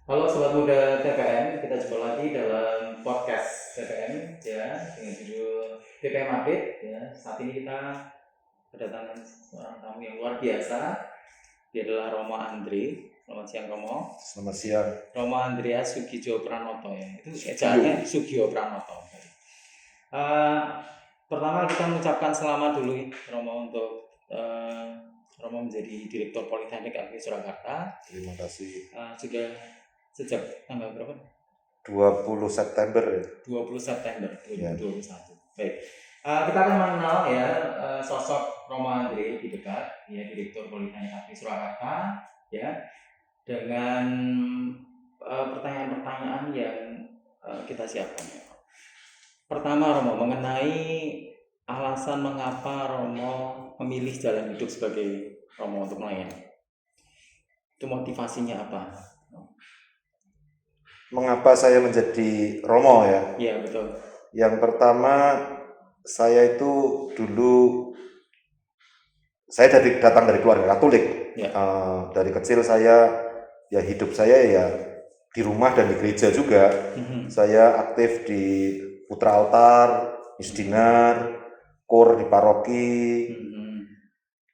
Halo Sobat Muda TPM, kita jumpa lagi dalam podcast TPM ya dengan judul TPM Update ya. Saat ini kita kedatangan seorang tamu yang luar biasa. Dia adalah Romo Andri. Selamat siang Romo. Selamat siang. Romo Andreas Sugio Pranoto ya. Itu ejaannya Sugio Pranoto. Pertama kita mengucapkan selamat dulu Romo untuk Romo menjadi Direktur Politeknik Agri Surakarta. Terima kasih. Sudah sejak tanggal berapa? 20 September. 20 September 2021. Ya. Baik. Kita akan mengenal ya sosok Romo Andri di dekat, ya Direktur Politeknik Agri Surakarta, ya dengan pertanyaan-pertanyaan yang kita siapkan. Pertama Romo, mengenai alasan mengapa Romo memilih jalan hidup sebagai Romo untuk melayani. Itu motivasinya apa? Mengapa saya menjadi Romo ya? Iya betul. Yang pertama, saya itu dulu saya datang dari keluarga Katolik. Ya. Dari kecil saya ya hidup saya ya di rumah dan di gereja juga. Saya aktif di Putra Altar, Misdinar, KUR di paroki.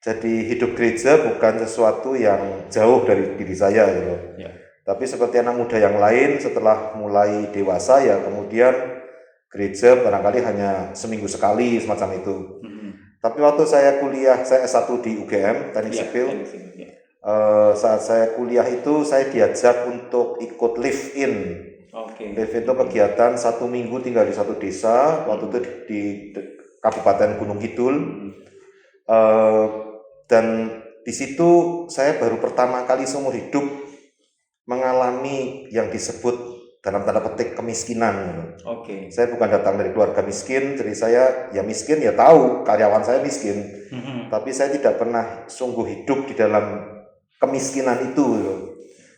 Jadi hidup gereja bukan sesuatu yang jauh dari diri saya gitu. Ya. Tapi seperti anak muda yang lain, setelah mulai dewasa ya kemudian gereja barangkali hanya seminggu sekali semacam itu. Tapi waktu saya kuliah, saya S1 di UGM, Teknik Sipil. Saat saya kuliah itu saya diajak untuk ikut live in. Live in itu kegiatan 1 minggu tinggal di satu desa, waktu itu di Kabupaten Gunung Kidul. Dan di situ saya baru pertama kali seumur hidup mengalami yang disebut dalam tanda petik kemiskinan. Saya bukan datang dari keluarga miskin, jadi saya ya miskin ya tahu karyawan saya miskin, tapi saya tidak pernah sungguh hidup di dalam kemiskinan itu,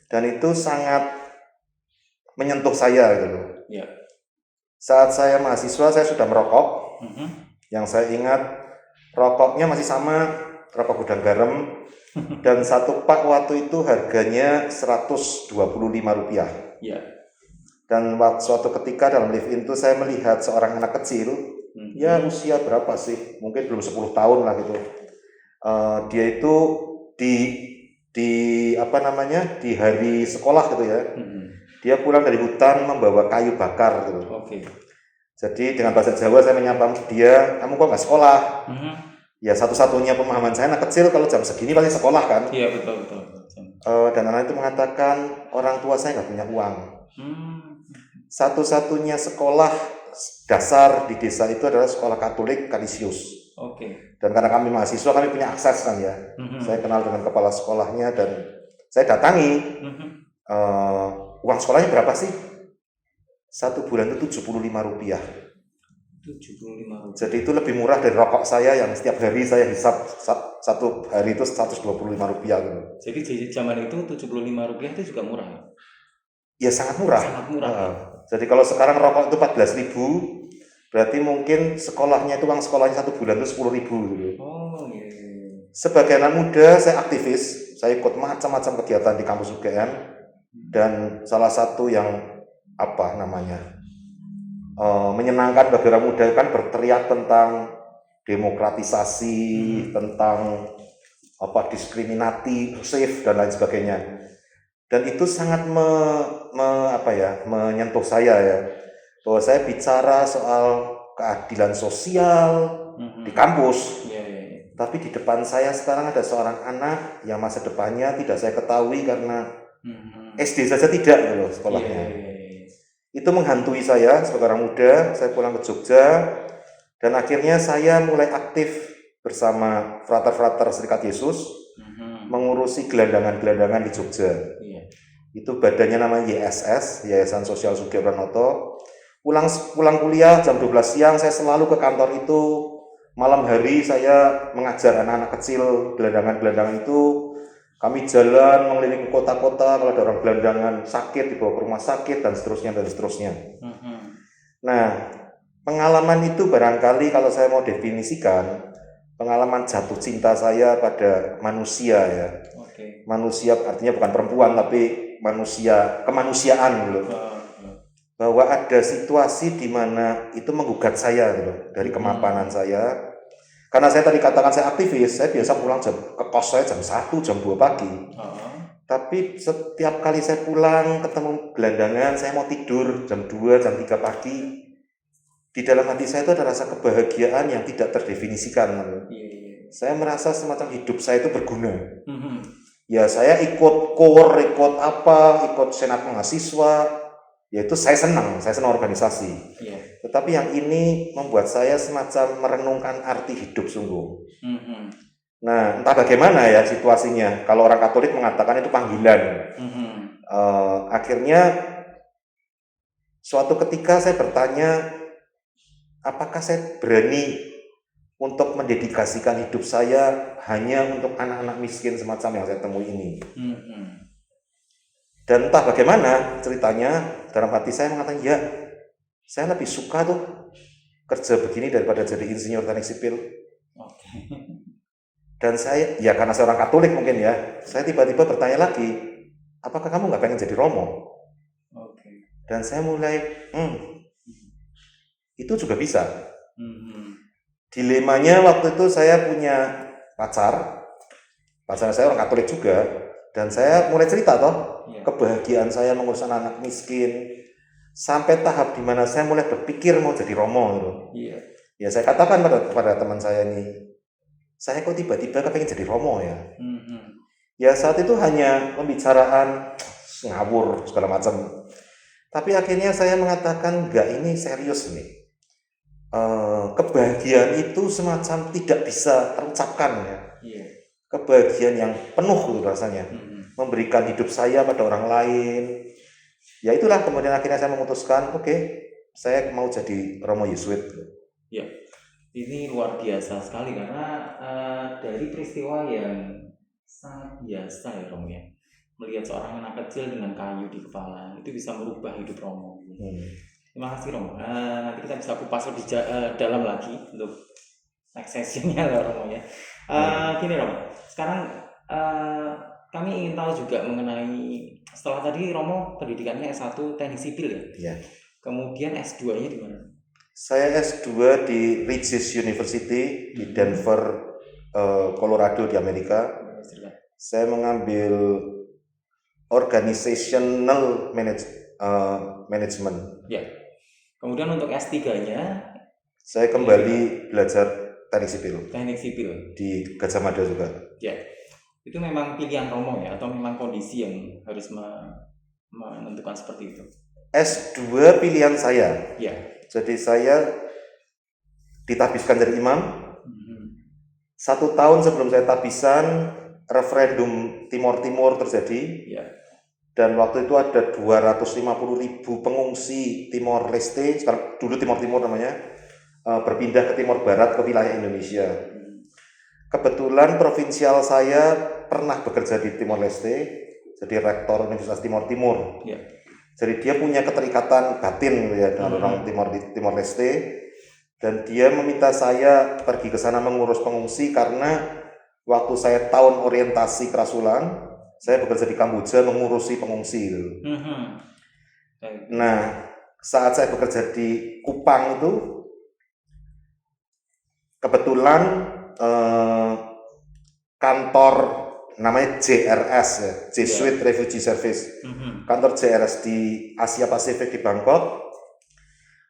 dan itu sangat menyentuh saya gitu. Saat saya mahasiswa saya sudah merokok, yang saya ingat rokoknya masih sama, rokok gudang garam. Dan satu pak waktu itu harganya Rp125. Ya. Dan suatu ketika dalam live in itu saya melihat seorang anak kecil, ya usia berapa sih? Mungkin belum 10 tahun lah gitu. Dia itu di hari sekolah gitu ya. Dia pulang dari hutan membawa kayu bakar gitu. Jadi dengan bahasa Jawa saya menyapa dia, kamu kok nggak sekolah? Ya satu-satunya pemahaman saya anak kecil kalau jam segini pasti sekolah kan. Iya betul. Dan anak itu mengatakan orang tua saya nggak punya uang. Satu-satunya sekolah dasar di desa itu adalah sekolah Katolik Kanisius. Dan karena kami mahasiswa kami punya akses kan ya. Saya kenal dengan kepala sekolahnya dan saya datangi. Uang sekolahnya berapa sih? 1 bulan itu Rp75. Jadi itu lebih murah dari rokok saya yang setiap hari saya hisap satu hari itu Rp125 gitu. Jadi di zaman itu Rp75 itu juga murah ya? Ya sangat murah. Sangat murah. Jadi kalau sekarang rokok itu 14.000, berarti mungkin sekolahnya itu uang sekolahnya 1 bulan itu 10.000 gitu. Iya. Sebagai anak muda saya aktivis, saya ikut macam-macam kegiatan di kampus UGM dan salah satu yang menyenangkan bagi orang muda kan berteriak tentang demokratisasi, tentang diskriminatif dan lain sebagainya. Dan itu sangat menyentuh saya ya, bahwa saya bicara soal keadilan sosial di kampus. Tapi di depan saya sekarang ada seorang anak yang masa depannya tidak saya ketahui karena SD saja tidak loh sekolahnya. Itu menghantui saya sebagai orang muda. Saya pulang ke Jogja dan akhirnya saya mulai aktif bersama frater-frater Serikat Yesus mengurusi gelandangan-gelandangan di Jogja. Itu badannya namanya YSS, Yayasan Sosial Sugio Pranoto. Pulang kuliah jam 12 siang saya selalu ke kantor itu. Malam hari saya mengajar anak-anak kecil gelandangan-gelandangan itu. Kami jalan mengelilingi kota-kota, kalau ada orang gelandangan sakit dibawa ke rumah sakit dan seterusnya. Nah, pengalaman itu barangkali kalau saya mau definisikan, pengalaman jatuh cinta saya pada manusia ya. Manusia artinya bukan perempuan tapi kemanusiaan gitu loh. Bahwa ada situasi di mana itu menggugat saya gitu loh, dari kemapanan saya. Karena saya tadi katakan saya aktivis, saya biasa pulang ke kos saya jam 1, jam 2 pagi. Tapi setiap kali saya pulang ketemu gelandangan, saya mau tidur jam 2, jam 3 pagi. Di dalam hati saya itu ada rasa kebahagiaan yang tidak terdefinisikan. Saya merasa semacam hidup saya itu berguna. Ya saya ikut KOR, ikut senat mahasiswa. Ya itu saya senang organisasi. Tetapi yang ini membuat saya semacam merenungkan arti hidup sungguh. Nah, entah bagaimana ya situasinya. Kalau orang Katolik mengatakan itu panggilan. Akhirnya suatu ketika saya bertanya, apakah saya berani untuk mendedikasikan hidup saya hanya untuk anak-anak miskin semacam yang saya temui ini. Dan entah bagaimana ceritanya, dalam hati saya mengatakan, ya saya lebih suka tuh kerja begini daripada jadi insinyur teknik sipil. Dan saya, ya karena saya orang Katolik mungkin ya, saya tiba-tiba bertanya lagi, apakah kamu nggak pengen jadi romo? Dan saya mulai, itu juga bisa. Dilemanya waktu itu saya punya pacar saya orang Katolik juga, dan saya mulai cerita kebahagiaan saya mengurus anak miskin, sampai tahap dimana saya mulai berpikir mau jadi romo gitu. Ya saya katakan pada teman saya ini, saya kok tiba-tiba kepengen jadi romo ya. Ya saat itu hanya pembicaraan ngawur segala macam. Tapi akhirnya saya mengatakan, enggak, ini serius nih. Kebahagiaan itu semacam tidak bisa terucapkan ya. Kebahagiaan yang penuh gitu rasanya. Memberikan hidup saya pada orang lain. Ya itulah kemudian akhirnya saya memutuskan, oke, saya mau jadi romo Yesuit. Ya, ini luar biasa sekali karena dari peristiwa yang sangat biasa ya Romo ya. Melihat seorang anak kecil dengan kayu di kepala itu bisa merubah hidup Romo. Terima kasih Romo. Nanti kita bisa kupas lebih dalam lagi untuk next sessionnya Romo ya. Gini Romo, sekarang kami ingin tahu juga mengenai, setelah tadi Romo pendidikannya S1 teknik sipil ya? Kemudian S2-nya di mana? Saya S2 di Regis University di Denver, Colorado di Amerika. Saya mengambil organizational management. Ya. Kemudian untuk S3-nya saya kembali belajar teknik sipil di Gajah Mada juga. Ya. Itu memang pilihan Romo ya, atau memang kondisi yang harus menentukan seperti itu? S2 pilihan saya. Ya. Jadi saya ditabiskan jadi imam. 1 tahun sebelum saya tabisan, referendum Timor terjadi. Ya. Dan waktu itu ada 250.000 pengungsi Timor Leste, sekarang dulu Timor namanya, berpindah ke Timor Barat, ke wilayah Indonesia. Kebetulan provinsial saya pernah bekerja di Timor Leste, jadi rektor Universitas Timor. Ya. Jadi dia punya keterikatan batin ya dengan orang Timor Leste, dan dia meminta saya pergi ke sana mengurus pengungsi karena waktu saya tahun orientasi kerasulan, saya bekerja di Kamboja mengurusi pengungsi gitu. Nah, saat saya bekerja di Kupang itu kebetulan kantor namanya JRS ya, Jesuit Refugee Service. Kantor JRS di Asia Pasifik di Bangkok,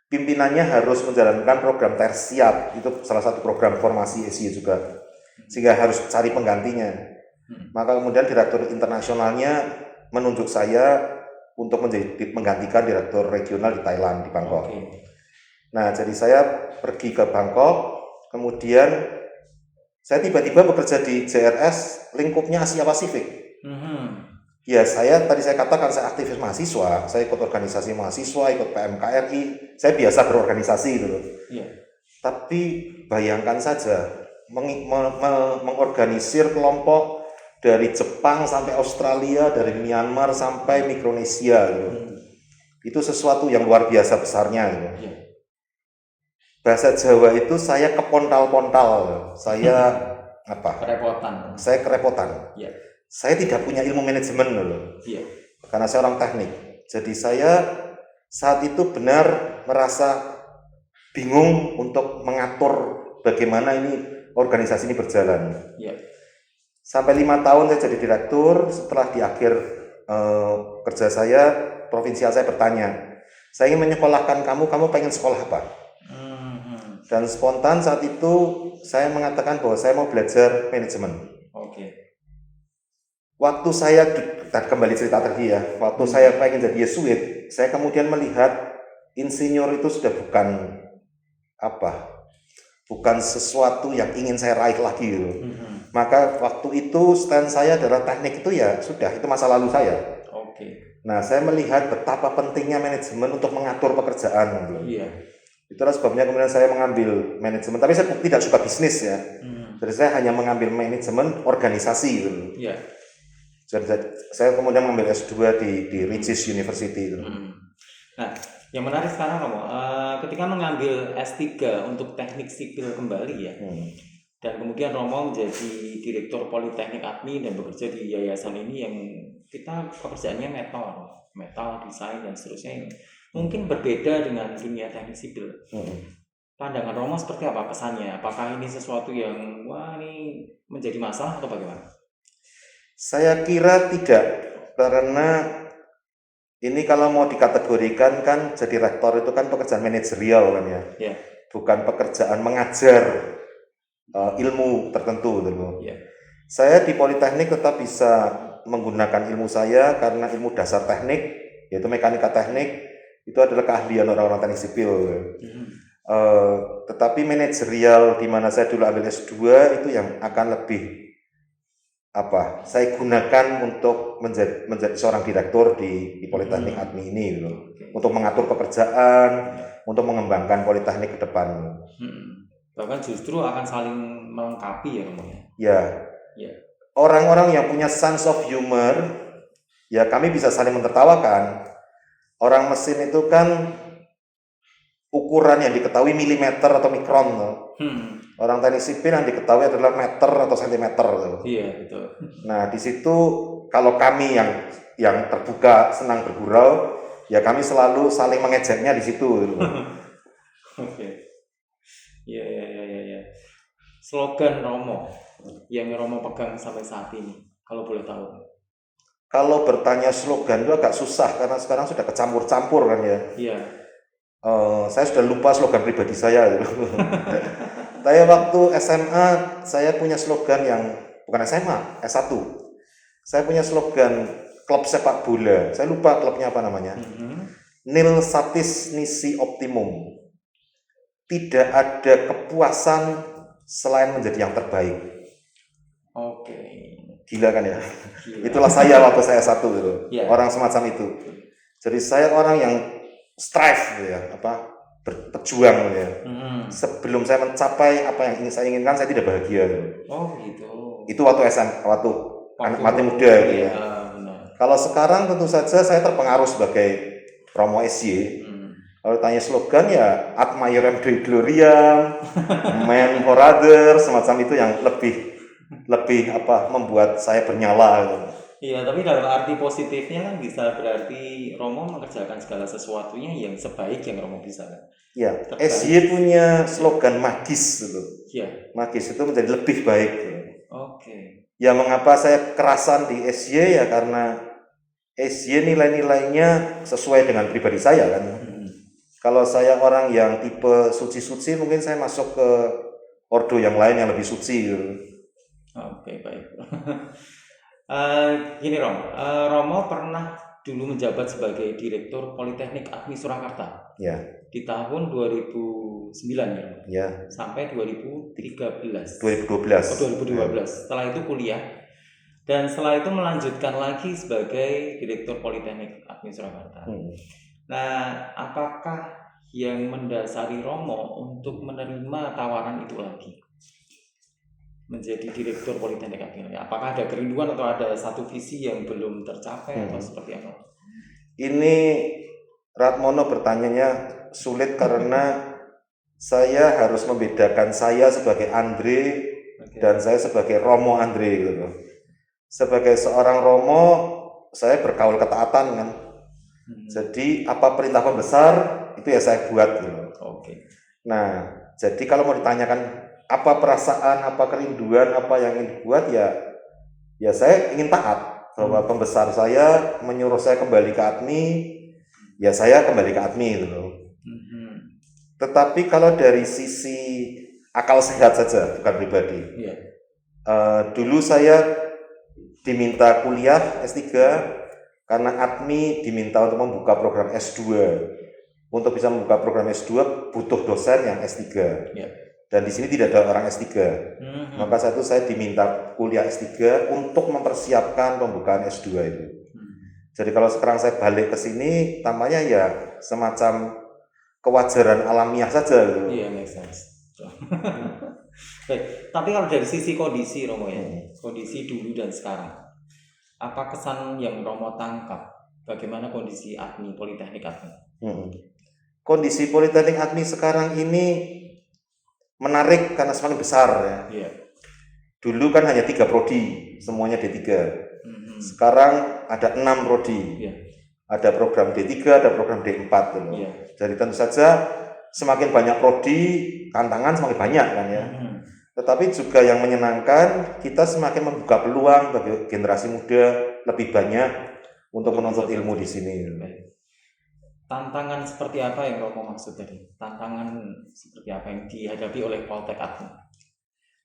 pimpinannya harus menjalankan program tersiap, itu salah satu program formasi ESI juga, sehingga harus cari penggantinya. Maka kemudian direktur internasionalnya menunjuk saya untuk menggantikan direktur regional di Thailand, di Bangkok. Nah, jadi saya pergi ke Bangkok, kemudian saya tiba-tiba bekerja di JRS lingkupnya Asia Pasifik. Ya, saya katakan saya aktivis mahasiswa, saya ikut organisasi mahasiswa, ikut PMKRI, saya biasa berorganisasi gitu loh. Tapi bayangkan saja, mengorganisir kelompok dari Jepang sampai Australia, dari Myanmar sampai Mikronesia gitu. Itu sesuatu yang luar biasa besarnya gitu. Bahasa Jawa itu saya kepontal-pontal, saya kerepotan. Saya kerepotan. saya tidak punya ilmu manajemen loh. Iya. Karena saya orang teknik. Jadi saya saat itu benar merasa bingung untuk mengatur bagaimana ini organisasi ini berjalan. Iya. Sampai 5 tahun saya jadi direktur. Setelah di akhir kerja saya, provinsial saya bertanya, saya ingin menyekolahkan kamu pengen sekolah apa? Dan spontan saat itu saya mengatakan bahwa saya mau belajar manajemen. Oke. Waktu saya kembali cerita tadi ya, waktu saya pengen jadi Yesuit, saya kemudian melihat insinyur itu sudah bukan sesuatu yang ingin saya raih lagi gitu. Maka waktu itu stand saya adalah teknik itu ya sudah, itu masa lalu saya. Oke. Nah, saya melihat betapa pentingnya manajemen untuk mengatur pekerjaan gitu. Iya. Itulah sebabnya kemudian saya mengambil manajemen, tapi saya tidak suka bisnis ya. Jadi saya hanya mengambil manajemen organisasi gitu. Iya. Jadi saya kemudian mengambil S2 di Regis University gitu. Nah, yang menarik sekarang Romo, ketika mengambil S3 untuk teknik sipil kembali ya, dan kemudian Romo menjadi direktur Politeknik Admi dan bekerja di yayasan ini yang kita pekerjaannya metal, desain dan seterusnya, yang mungkin berbeda dengan dunia teknik sipil. Pandangan Romo seperti apa pesannya? Apakah ini sesuatu yang ini menjadi masalah atau bagaimana? Saya kira tidak, karena ini kalau mau dikategorikan kan jadi rektor itu kan pekerjaan manajerial kan ya. Yeah. Bukan pekerjaan mengajar ilmu tertentu gitu. Yeah. Saya di Politeknik tetap bisa menggunakan ilmu saya karena ilmu dasar teknik, yaitu mekanika teknik, itu adalah keahlian orang-orang teknik sipil. Tetapi manajerial di mana saya dulu ambil S2 itu yang akan lebih saya gunakan untuk menjadi seorang direktur di Politeknik Admi ini gitu. Untuk mengatur pekerjaan, untuk mengembangkan Politeknik ke depan. Bahkan justru akan saling melengkapi ya Romo. Ya. Orang-orang yang punya sense of humor, ya kami bisa saling menertawakan. Orang mesin itu kan ukuran yang diketahui milimeter atau mikron. Orang teknik sipil yang diketahui adalah meter atau sentimeter. Iya, betul. Nah, di situ kalau kami yang terbuka, senang bergurau, ya kami selalu saling mengejeknya di situ. Oke. Iya. Slogan Romo yang Romo pegang sampai saat ini, kalau boleh tahu. Kalau bertanya slogan itu agak susah karena sekarang sudah kecampur-campur kan ya. Iya. Saya sudah lupa slogan pribadi saya. Saya waktu SMA saya punya slogan yang bukan SMA, S1. Saya punya slogan klub sepak bola. Saya lupa klubnya apa namanya. Nil satis nisi optimum. Tidak ada kepuasan selain menjadi yang terbaik. Oke. Gila kan ya? Gila. Itulah saya waktu saya S1 gitu. Yeah. Orang semacam itu. Jadi saya orang yang strive gitu ya, berjuang gitu ya. Sebelum saya mencapai apa yang ingin saya inginkan, saya tidak bahagia gitu. Oh gitu. Itu waktu waktu masih muda gitu ya. Kalau sekarang tentu saja saya terpengaruh sebagai Romo SY. Kalau tanya slogan ya ad maiorem Dei gloriam, man for others, semacam itu yang lebih membuat saya bernyala gitu. Iya, tapi dalam arti positifnya kan bisa berarti Romo mengerjakan segala sesuatunya yang sebaik yang Romo bisa kan. Iya, SY punya slogan magis gitu. Iya. Magis itu menjadi lebih baik. Gitu. Oke. Ya mengapa saya kerasan di SY ya karena SY nilai-nilainya sesuai dengan pribadi saya kan. Kalau saya orang yang tipe suci-suci mungkin saya masuk ke ordo yang lain yang lebih suci gitu. Oke, baik. Gini Romo pernah dulu menjabat sebagai Direktur Politeknik Admi Surakarta. Ya. Di tahun 2009 ya. Ya. Sampai 2013. 2012. 2012. Setelah itu kuliah dan setelah itu melanjutkan lagi sebagai Direktur Politeknik Admi Surakarta. Nah, apakah yang mendasari Romo untuk menerima tawaran itu lagi? Menjadi Direktur Politeknik Admi. Apakah ada kerinduan atau ada satu visi yang belum tercapai atau seperti apa? Ini Ratmono bertanyanya sulit karena saya harus membedakan saya sebagai Andre dan saya sebagai Romo Andre gitu. sebagai seorang Romo saya bergaul ketaatan kan. Jadi apa perintah pembesar itu ya saya buat gitu. Oke. Nah, jadi kalau mau ditanyakan apa perasaan, apa kerinduan, apa yang ingin dibuat ya saya ingin taat bahwa pembesar saya menyuruh saya kembali ke ATMI, ya saya kembali ke ATMI gitu. Tetapi kalau dari sisi akal sehat saja, bukan pribadi. Dulu saya diminta kuliah S3 karena ATMI diminta untuk membuka program S2. Untuk bisa membuka program S2 butuh dosen yang S3. Dan di sini tidak ada orang S3. Maka saat itu saya diminta kuliah S3 untuk mempersiapkan pembukaan S2 itu. Jadi kalau sekarang saya balik ke sini, tampaknya ya semacam kewajaran alamiah saja gitu. Iya, make sense. Baik, tapi kalau dari sisi kondisi Romo ya, kondisi dulu dan sekarang, apa kesan yang Romo tangkap? Bagaimana kondisi ATMI, Politeknik ATMI? Kondisi Politeknik ATMI sekarang ini menarik karena semakin besar ya. Iya. Dulu kan hanya 3 prodi, semuanya D3. Sekarang ada 6 prodi. Iya. Ada program D3, ada program D4 gitu. Iya. Jadi tentu saja semakin banyak prodi, tantangan semakin banyak kan ya. Tetapi juga yang menyenangkan, kita semakin membuka peluang bagi generasi muda lebih banyak untuk menuntut ilmu di sini. Tantangan seperti apa yang Romo maksud tadi? Tantangan seperti apa yang dihadapi oleh Poltek ATMI?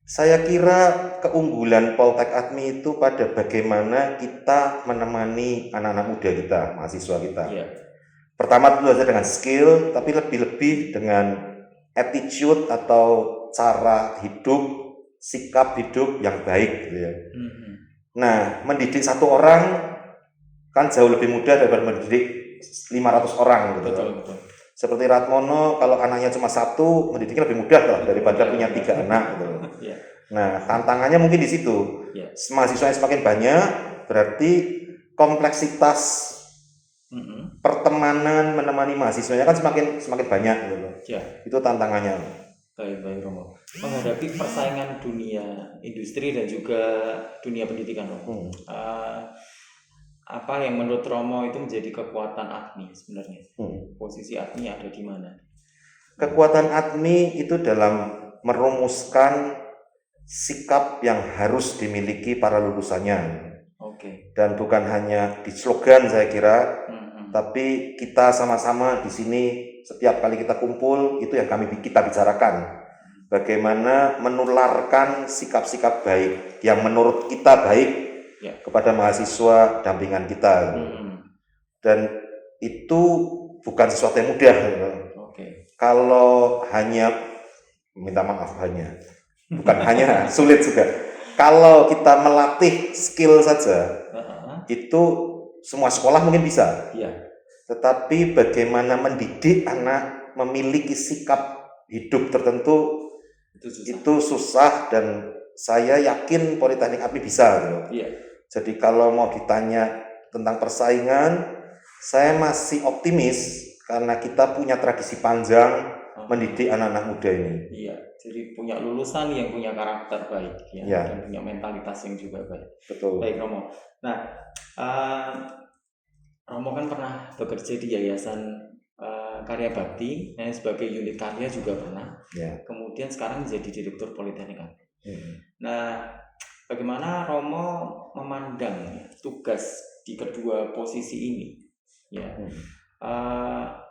Saya kira keunggulan Poltek ATMI itu pada bagaimana kita menemani anak-anak muda kita, mahasiswa kita. Iya. Pertama tentu saja dengan skill, tapi lebih-lebih dengan attitude atau cara hidup, sikap hidup yang baik gitu ya. Nah, mendidik satu orang kan jauh lebih mudah daripada mendidik 500 orang gitu. Betul. Seperti Ratmono, kalau anaknya cuma 1, mendidiknya lebih mudah lah daripada punya 3 anak gitu. Nah, tantangannya mungkin di situ. Mahasiswa yang semakin banyak, berarti kompleksitas pertemanan menemani mahasiswanya kan semakin banyak gitu. Itu tantangannya. Baik Romo. Menghadapi persaingan dunia industri dan juga dunia pendidikan Romo. Apa yang menurut Romo itu menjadi kekuatan ATMI sebenarnya? Posisi ATMI ada di mana? Kekuatan ATMI itu dalam merumuskan sikap yang harus dimiliki para lulusannya. Dan bukan hanya di slogan saya kira, tapi kita sama-sama di sini setiap kali kita kumpul itu yang kita bicarakan. Bagaimana menularkan sikap-sikap baik yang menurut kita baik kepada mahasiswa dampingan kita. Dan itu bukan sesuatu yang mudah. Kalau hanya, minta maaf bukan hanya, sulit juga. Kalau kita melatih skill saja, itu semua sekolah mungkin bisa. Tetapi bagaimana mendidik anak memiliki sikap hidup tertentu, itu susah dan saya yakin Politeknik ATMI bisa. Jadi kalau mau ditanya tentang persaingan, saya masih optimis karena kita punya tradisi panjang mendidik anak-anak muda ini. Jadi punya lulusan yang punya karakter baik dan punya mentalitas yang juga baik. Betul. Baik Romo. Nah, Romo kan pernah bekerja di Yayasan Karya Bakti, sebagai unit karya juga pernah. Kemudian sekarang menjadi direktur Politeknik ATMI. Nah, bagaimana Romo memandang tugas di kedua posisi ini?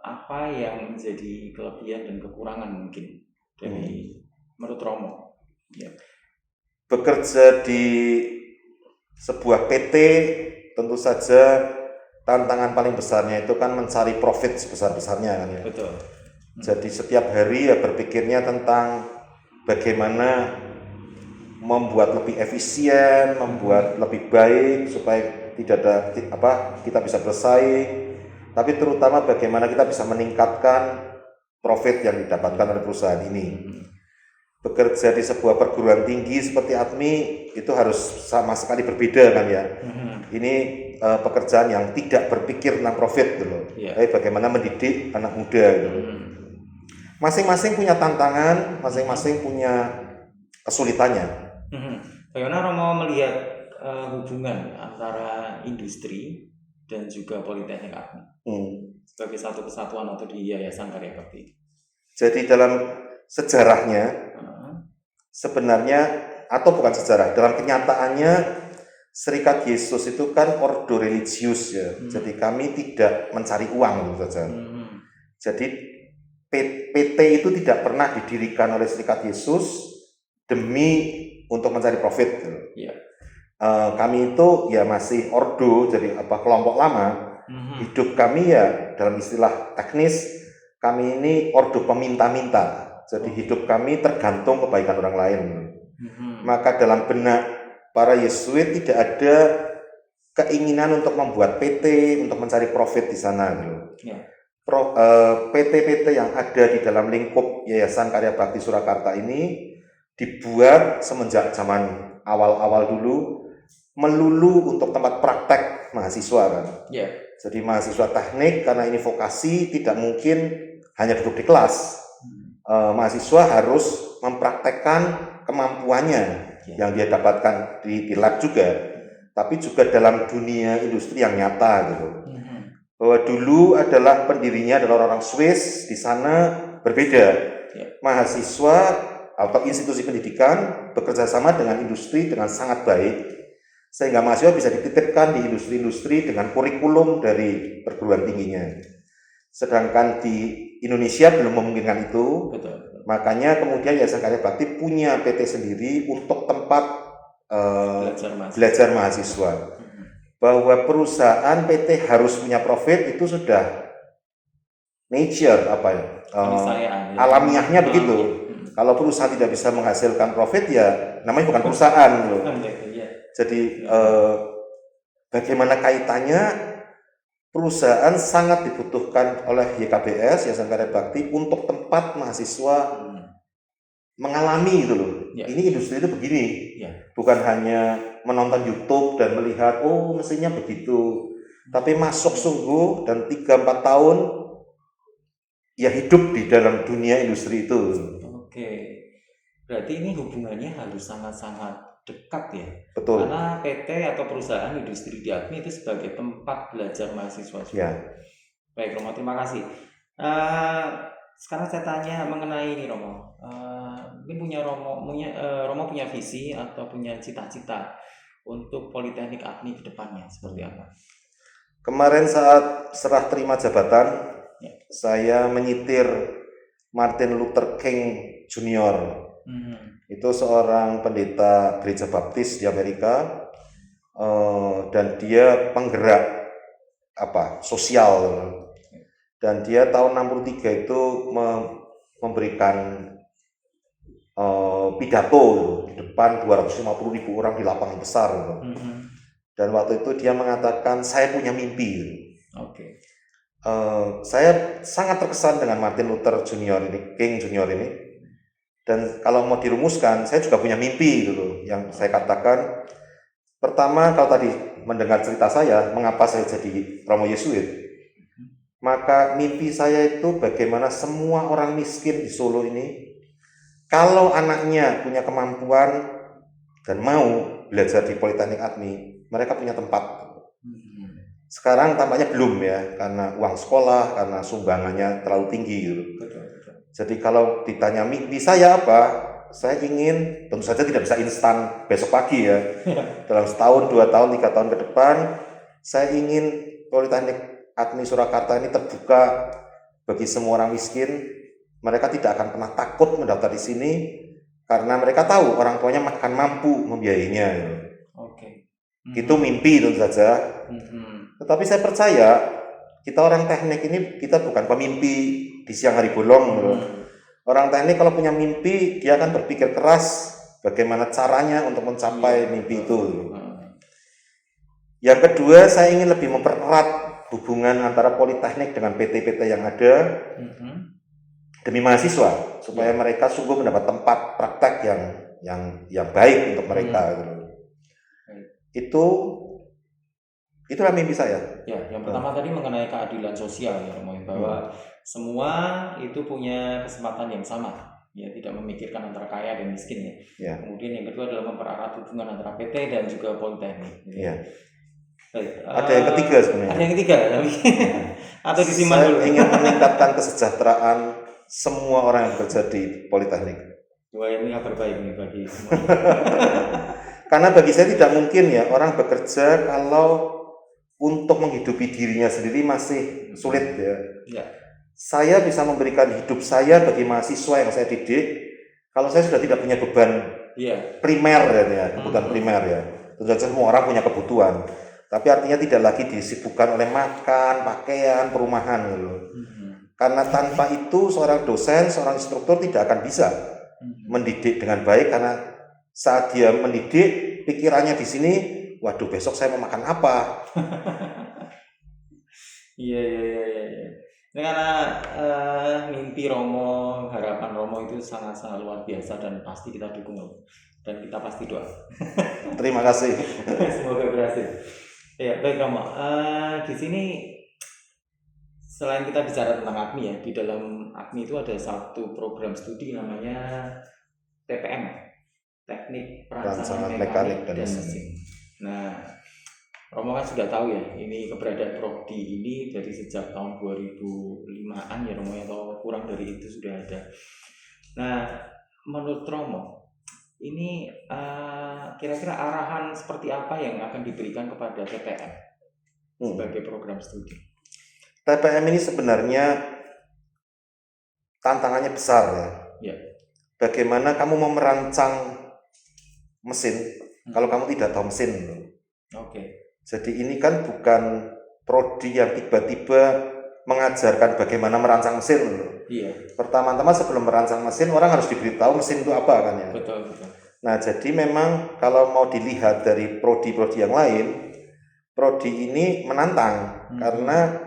Apa yang menjadi kelebihan dan kekurangan mungkin dari menurut Romo? Bekerja di sebuah PT tentu saja tantangan paling besarnya itu kan mencari profit sebesar-besarnya kan ya. Betul. Jadi setiap hari ya berpikirnya tentang bagaimana membuat lebih efisien, membuat lebih baik supaya tidak ada kita bisa bersaing. Tapi terutama bagaimana kita bisa meningkatkan profit yang didapatkan oleh perusahaan ini. Bekerja di sebuah perguruan tinggi seperti ATMI itu harus sama sekali berbeda kan ya. Ini pekerjaan yang tidak berpikir tentang profit gitu. Tapi bagaimana mendidik anak muda gitu. Masing-masing punya tantangan, masing-masing punya kesulitannya. Bagaimana Romo melihat hubungan antara industri dan juga Politeknik Agni sebagai satu kesatuan atau di Yayasan Karya Bakti? Jadi dalam sejarahnya sebenarnya, atau bukan sejarah, dalam kenyataannya Serikat Yesus itu kan ordo religius ya. Jadi kami tidak mencari uang saja. Jadi PT itu tidak pernah didirikan oleh Serikat Yesus demi untuk mencari profit. Kami itu ya masih ordo, jadi kelompok lama. Hidup kami ya dalam istilah teknis, kami ini ordo peminta-minta. Jadi hidup kami tergantung kebaikan orang lain. Maka dalam benak para Yesuit tidak ada keinginan untuk membuat PT untuk mencari profit di sana. PT-PT yang ada di dalam lingkup Yayasan Karya Bakti Surakarta ini dibuat semenjak zaman awal-awal dulu melulu untuk tempat praktek mahasiswa kan. Jadi mahasiswa teknik karena ini vokasi tidak mungkin hanya duduk di kelas. Mahasiswa harus mempraktekkan kemampuannya yang dia dapatkan di lab juga, tapi juga dalam dunia industri yang nyata gitu. Bahwa dulu adalah pendirinya adalah orang Swiss, di sana berbeda. Mahasiswa atau institusi pendidikan bekerja sama dengan industri dengan sangat baik, sehingga mahasiswa bisa dititipkan di industri-industri dengan kurikulum dari perguruan tingginya. Sedangkan di Indonesia belum memungkinkan itu. Makanya kemudian Yayasan Karya Bakti punya PT sendiri untuk tempat belajar mahasiswa. Bahwa perusahaan PT harus punya profit itu sudah nature alamiahnya begitu. Kalau perusahaan tidak bisa menghasilkan profit ya namanya bukan perusahaan. Jadi bagaimana kaitannya? Perusahaan sangat dibutuhkan oleh YKBS, Yayasan Karya Bakti, untuk tempat mahasiswa mengalami gitu loh. Ini industri itu begini, bukan hanya menonton YouTube dan melihat mestinya begitu, tapi masuk sungguh dan 3-4 tahun ya hidup di dalam dunia industri itu. Berarti ini hubungannya harus sangat-sangat dekat ya. Betul. Karena PT atau perusahaan industri di Agni itu sebagai tempat belajar mahasiswa. Baik Romo, terima kasih. Sekarang saya tanya mengenai ini Romo. Ini Romo punya visi atau punya cita-cita untuk Politeknik Agni ke depannya seperti apa? Kemarin saat serah terima jabatan, saya menyitir Martin Luther King Jr. Itu seorang pendeta gereja baptis di Amerika, dan dia penggerak sosial, dan dia tahun 63 itu memberikan pidato di depan 250.000 orang di lapangan besar. Dan waktu itu dia mengatakan, saya punya mimpi. Saya sangat terkesan dengan Martin Luther King Jr. ini. Dan kalau mau dirumuskan, saya juga punya mimpi gitu. Yang saya katakan, pertama kalau tadi mendengar cerita saya, mengapa saya jadi Romo Yesuit, maka mimpi saya itu bagaimana semua orang miskin di Solo ini, kalau anaknya punya kemampuan dan mau belajar di Politeknik Agni, mereka punya tempat. Sekarang tampaknya belum ya, karena uang sekolah, karena sumbangannya terlalu tinggi gitu. Jadi kalau ditanya mimpi saya apa, saya ingin, tentu saja tidak bisa instan besok pagi ya. Dalam setahun, 2 tahun, 3 tahun ke depan, saya ingin Politeknik Agni Surakarta ini terbuka bagi semua orang miskin. Mereka tidak akan pernah takut mendaftar di sini karena mereka tahu orang tuanya akan mampu membiayainya. Itu mimpi tentu saja. Tetapi saya percaya kita orang teknik ini kita bukan pemimpi di siang hari bolong. Orang teknik kalau punya mimpi, dia akan berpikir keras bagaimana caranya untuk mencapai mimpi itu. Yang kedua, saya ingin lebih mempererat hubungan antara Politeknik dengan PT-PT yang ada demi mahasiswa, supaya mereka sungguh mendapat tempat praktek yang baik untuk mereka. Itulah mimpi saya. Yang pertama tadi mengenai keadilan sosial ya Romo, bahwa semua itu punya kesempatan yang sama. ya tidak memikirkan antara kaya dan miskin ya. Ya. Kemudian yang kedua adalah mempererat hubungan antara PT dan juga politeknik. Ya. Baik, Ada yang ketiga sebenarnya. Ada yang ketiga, tapi atau disimpan dulu. Saya ingin meningkatkan kesejahteraan semua orang yang bekerja di politeknik. Wah, ini kabar baik nih bagi semua. Karena bagi saya tidak mungkin ya orang bekerja kalau untuk menghidupi dirinya sendiri masih sulit ya. Ya. Saya bisa memberikan hidup saya bagi mahasiswa yang saya didik kalau saya sudah tidak punya beban primer ya, kebutuhan primer ya. Tentu saja semua orang punya kebutuhan, tapi artinya tidak lagi disibukkan oleh makan, pakaian, perumahan gitu. Karena tanpa itu seorang dosen, seorang instruktur tidak akan bisa mendidik dengan baik, karena saat dia mendidik pikirannya di sini, waduh besok saya mau makan apa. Iya. Ini karena mimpi Romo, harapan Romo itu sangat-sangat luar biasa dan pasti kita dukung dan kita pasti doa. Terima kasih. Semoga berhasil. Ya, baik Romo. Di sini selain kita bicara tentang AKMI ya, di dalam AKMI itu ada satu program studi namanya TPM, Teknik Perancangan Mekanik dan Mesin. Nah, Romo kan sudah tahu ya, ini keberadaan prodi ini dari sejak tahun 2005-an ya Romo, atau kurang dari itu sudah ada. Nah, menurut Romo, ini kira-kira arahan seperti apa yang akan diberikan kepada TPM sebagai program studi? TPM ini sebenarnya tantangannya besar ya. Bagaimana kamu mau merancang mesin kalau kamu tidak tahu mesin? Oke. Jadi ini kan bukan prodi yang tiba-tiba mengajarkan bagaimana merancang mesin. Iya. Pertama-tama sebelum merancang mesin, orang harus diberitahu mesin itu apa kan ya. Betul. Nah, jadi memang kalau mau dilihat dari prodi-prodi yang lain, prodi ini menantang karena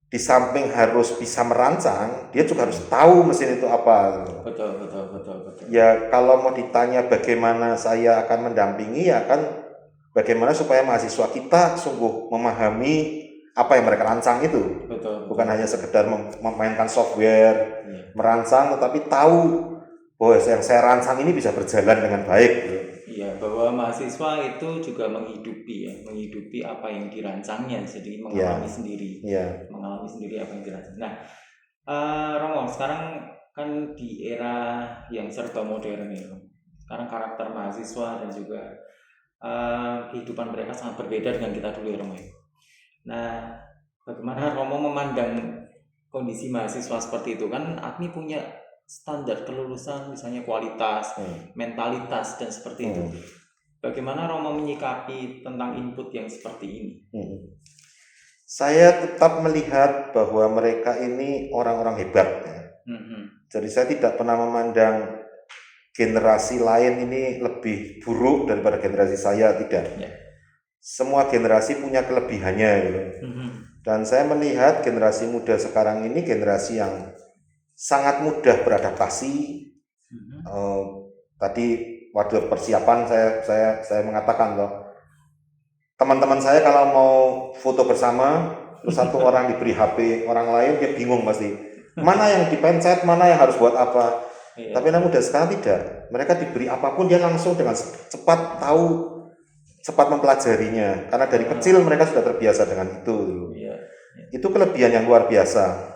di samping harus bisa merancang, dia juga harus tahu mesin itu apa. Betul. Ya kalau mau ditanya bagaimana saya akan mendampingi, ya kan bagaimana supaya mahasiswa kita sungguh memahami apa yang mereka rancang itu. Betul. Bukan hanya sekedar memainkan software, merancang, tetapi tahu bahwa yang saya rancang ini bisa berjalan dengan baik. Iya, bahwa mahasiswa itu juga menghidupi apa yang dirancangnya, jadi mengalami sendiri. Mengalami sendiri apa yang dirancang. Nah, Romo, sekarang kan di era yang serba modern ini, sekarang karakter mahasiswa dan juga kehidupan mereka sangat berbeda dengan kita dulu ya Romo. Nah, bagaimana Romo memandang kondisi mahasiswa seperti itu? Kan AKMI punya standar kelulusan, misalnya kualitas, mentalitas dan seperti itu. Bagaimana Romo menyikapi tentang input yang seperti ini? Saya tetap melihat bahwa mereka ini orang-orang hebat ya. Jadi saya tidak pernah memandang generasi lain ini lebih buruk daripada generasi saya, tidak. Semua generasi punya kelebihannya gitu. Dan saya melihat generasi muda sekarang ini generasi yang sangat mudah beradaptasi. Tadi waktu persiapan saya mengatakan loh, teman-teman saya kalau mau foto bersama, terus satu orang diberi HP orang lain, dia bingung pasti mana yang dipencet, mana yang harus buat apa. Tapi anak muda sekarang tidak. Mereka diberi apapun dia langsung dengan cepat tahu, cepat mempelajarinya. Karena dari kecil mereka sudah terbiasa dengan itu. Itu kelebihan yang luar biasa.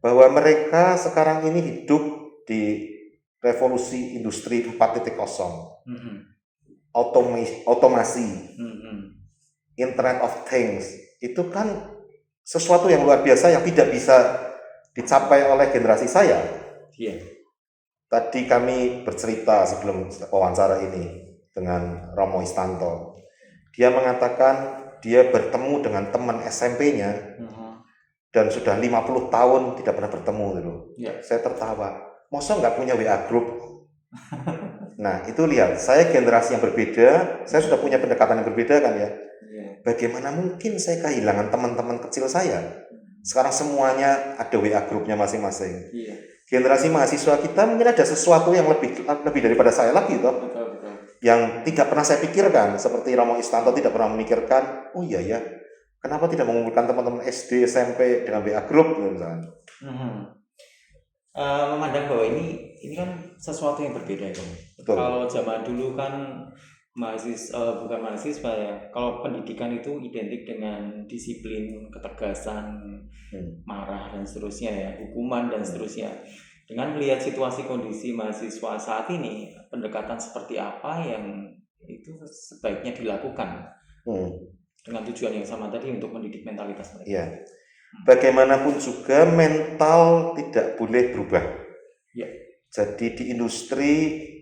Bahwa mereka sekarang ini hidup di revolusi industri 4.0. Otomasi. Internet of Things. Itu kan sesuatu yang luar biasa yang tidak bisa dicapai oleh generasi saya. Tadi kami bercerita sebelum wawancara ini dengan Romo Istanto. Dia mengatakan dia bertemu dengan teman SMP-nya dan sudah 50 tahun tidak pernah bertemu gitu. Saya tertawa. Masa nggak punya WA group? Nah, itu lihat, saya generasi yang berbeda, saya sudah punya pendekatan yang berbeda kan ya. Bagaimana mungkin saya kehilangan teman-teman kecil saya? Sekarang semuanya ada WA grupnya masing-masing. Generasi mahasiswa kita mungkin ada sesuatu yang lebih daripada saya lagi toh. Yang tidak pernah saya pikirkan, seperti Romo Istanto tidak pernah memikirkan, oh iya ya, kenapa tidak mengumpulkan teman-teman SD, SMP dengan WA group misalnya. memandang bahwa ini kan sesuatu yang berbeda ya, Bang. Betul. Kalau zaman dulu kan bukan mahasiswa ya. Kalau pendidikan itu identik dengan disiplin, ketegasan, marah dan seterusnya ya, hukuman dan seterusnya. Dengan melihat situasi kondisi mahasiswa saat ini, pendekatan seperti apa yang itu sebaiknya dilakukan dengan tujuan yang sama tadi untuk mendidik mentalitas mereka. Iya. Bagaimanapun juga mental tidak boleh berubah. Ya. Jadi di industri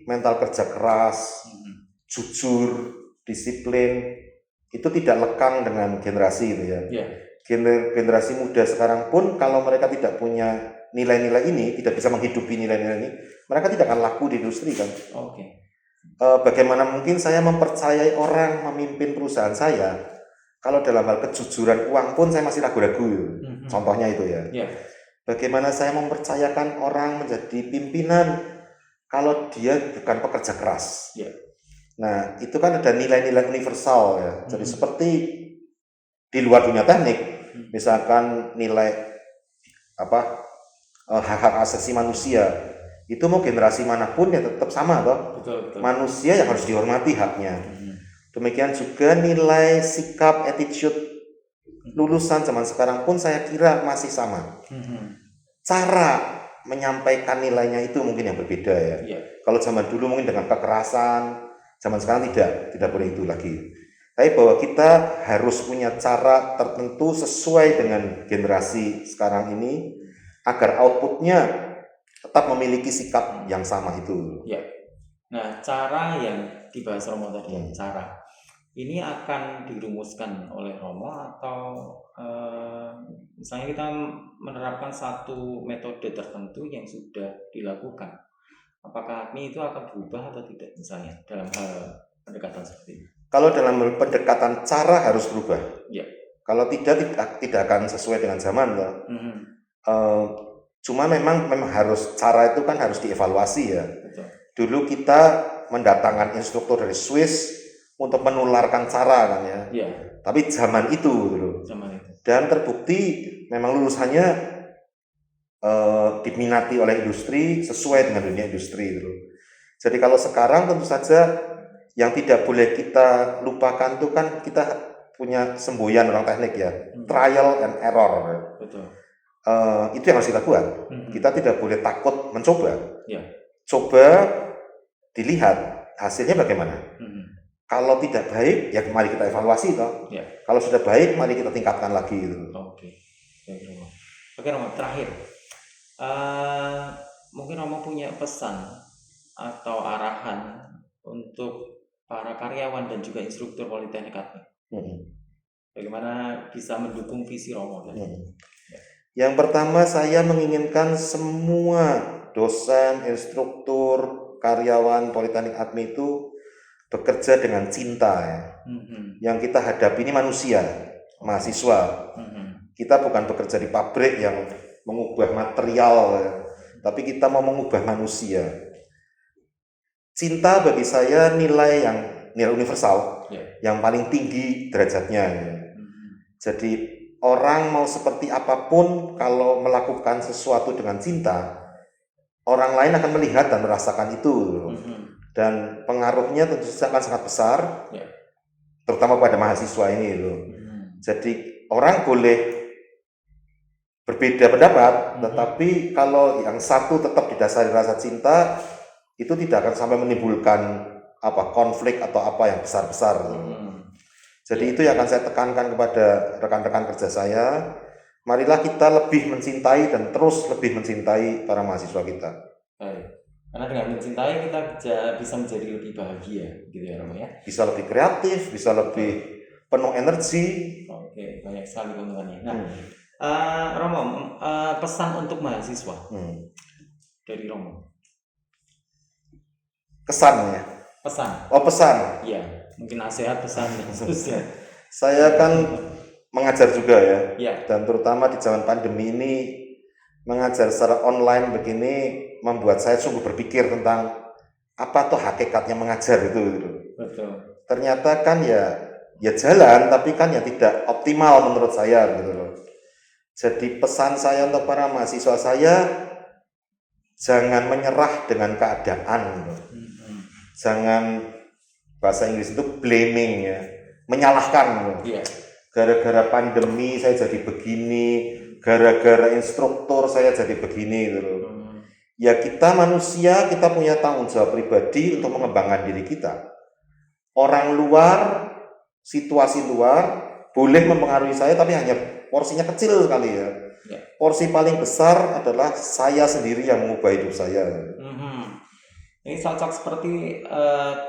mental kerja keras, jujur, disiplin itu tidak lekang dengan generasi itu ya. Generasi muda sekarang pun kalau mereka tidak punya nilai-nilai ini, tidak bisa menghidupi nilai-nilai ini, mereka tidak akan laku di industri kan. Bagaimana mungkin saya mempercayai orang memimpin perusahaan saya kalau dalam hal kejujuran uang pun saya masih ragu-ragu. Contohnya itu ya. Bagaimana saya mempercayakan orang menjadi pimpinan kalau dia bukan pekerja keras. Nah, itu kan ada nilai-nilai universal ya. Jadi seperti di luar dunia teknik, misalkan nilai hak-hak asasi manusia, itu mau generasi manapun ya tetap sama toh. Betul. Manusia yang harus dihormati haknya. Demikian juga nilai sikap attitude lulusan zaman sekarang pun saya kira masih sama. Cara menyampaikan nilainya itu mungkin yang berbeda ya. Kalau zaman dulu mungkin dengan kekerasan, zaman sekarang tidak boleh itu lagi. Tapi bahwa kita harus punya cara tertentu sesuai dengan generasi sekarang ini agar outputnya tetap memiliki sikap yang sama itu. Nah, cara yang dibahas Romo tadi, cara ini akan dirumuskan oleh Romo atau misalnya kita menerapkan satu metode tertentu yang sudah dilakukan. Apakah ini itu akan berubah atau tidak misalnya dalam hal pendekatan seperti ini? Kalau dalam pendekatan cara harus berubah. Kalau tidak akan sesuai dengan zaman loh. Cuma memang harus cara itu kan harus dievaluasi ya. Betul. Dulu kita mendatangkan instruktur dari Swiss untuk menularkan cara kan ya. Tapi zaman itu dulu. Dan terbukti memang lulusannya diminati oleh industri sesuai dengan dunia industri dulu. Jadi kalau sekarang tentu saja yang tidak boleh kita lupakan itu kan kita punya semboyan orang teknik ya, trial and error. Betul. Itu yang harus kita buat. Kita tidak boleh takut mencoba. Coba dilihat hasilnya bagaimana. Kalau tidak baik, ya mari kita evaluasi toh. Kalau sudah baik, mari kita tingkatkan lagi itu. Oke, Romo, terakhir. Mungkin Romo punya pesan atau arahan untuk para karyawan dan juga instruktur Politeknik Admi. Bagaimana bisa mendukung visi Romo tadi? Yang pertama saya menginginkan semua dosen, instruktur, karyawan Politeknik Admi itu bekerja dengan cinta ya. Yang kita hadapi ini manusia, mahasiswa. Kita bukan bekerja di pabrik yang mengubah material ya, tapi kita mau mengubah manusia. Cinta bagi saya nilai universal yang paling tinggi derajatnya ya. Jadi orang mau seperti apapun kalau melakukan sesuatu dengan cinta, orang lain akan melihat dan merasakan itu. Dan pengaruhnya tentu saja akan sangat besar, terutama pada mahasiswa ini loh. Jadi orang boleh berbeda pendapat, tetapi kalau yang satu tetap didasari rasa cinta, itu tidak akan sampai menimbulkan konflik atau apa yang besar-besar. Jadi itu yang akan saya tekankan kepada rekan-rekan kerja saya. Marilah kita lebih mencintai dan terus lebih mencintai para mahasiswa kita. Karena dengan mencintai kita bisa menjadi lebih bahagia, gitu ya Romo ya. Bisa lebih kreatif, bisa lebih penuh energi. Oke, banyak sekali keuntungannya. Nah, Romo, pesan untuk mahasiswa dari Romo. Kesan ya. Pesan. Oh pesan. Iya, mungkin nasihat, pesan dan seterusnya. Saya kan mengajar juga ya. Dan terutama di zaman pandemi ini mengajar secara online begini membuat saya sungguh berpikir tentang apa tuh hakikatnya mengajar itu. Betul. Ternyata kan ya jalan tapi kan ya tidak optimal menurut saya gitu loh. Jadi pesan saya untuk para mahasiswa saya, jangan menyerah dengan keadaan. Jangan, bahasa Inggris itu blaming ya, menyalahkan. Gara-gara pandemi saya jadi begini, gara-gara instruktur saya jadi begini gitu loh. Ya kita manusia, kita punya tanggung jawab pribadi untuk mengembangkan diri kita. Orang luar, situasi luar boleh mempengaruhi saya, tapi hanya porsinya kecil sekali ya. Porsi paling besar adalah saya sendiri yang mengubah hidup saya. Ini cocok seperti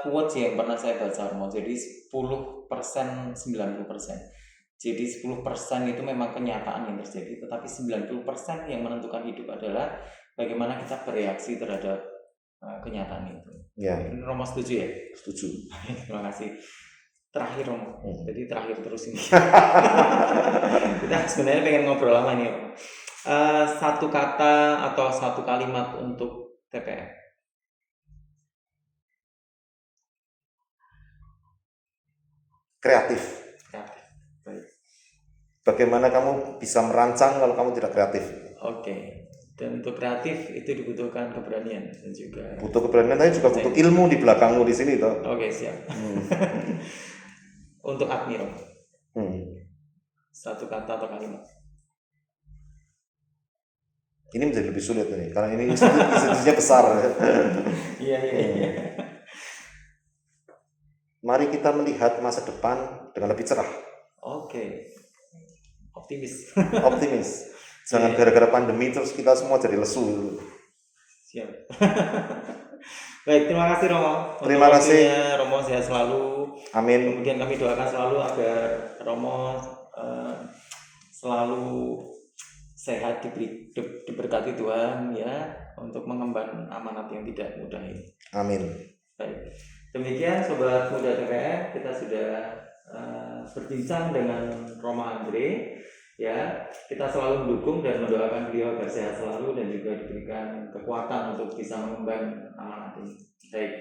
quotes yang pernah saya baca, Romo. Jadi 10% 90%. Jadi 10% itu memang kenyataan yang terjadi, tetapi 90% yang menentukan hidup adalah bagaimana kita bereaksi terhadap kenyataan itu. Ya. Romo setuju ya? Setuju. Terima kasih. Terakhir Romo, jadi terakhir terus ini. Kita sebenarnya pengen ngobrol lama nih Romo. Satu kata atau satu kalimat untuk TPM. Kreatif. Baik. Bagaimana kamu bisa merancang kalau kamu tidak kreatif? Oke. Dan untuk kreatif itu dibutuhkan keberanian dan juga butuh keberanian, tapi juga butuh ilmu di belakangmu di sini toh. Oke, siap. Untuk Admiro, satu kata atau kalimat. Ini menjadi lebih sulit nih, karena ini institusinya besar. Iya. Mari kita melihat masa depan dengan lebih cerah. Oke. Optimis. Jangan gara-gara pandemi terus kita semua jadi lesu. Siap. Baik, terima kasih Romo. Terima kasih. Romo sehat selalu. Amin. Kemudian kami doakan selalu agar Romo selalu sehat, diberkati Tuhan ya, untuk mengemban amanat yang tidak mudah ini. Amin. Baik. Demikian Sobat Muda TPM, kita sudah berbincang dengan Romo Andre. Ya, kita selalu mendukung dan mendoakan beliau agar sehat selalu dan juga diberikan kekuatan untuk bisa mengemban amanat ini. Baik,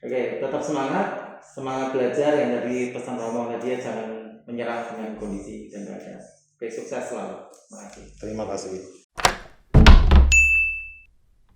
oke, tetap semangat belajar yang dari pesan Romo tadi, jangan menyerah dengan kondisi dan keadaan. Oke, sukses selalu. Terima kasih. Terima kasih.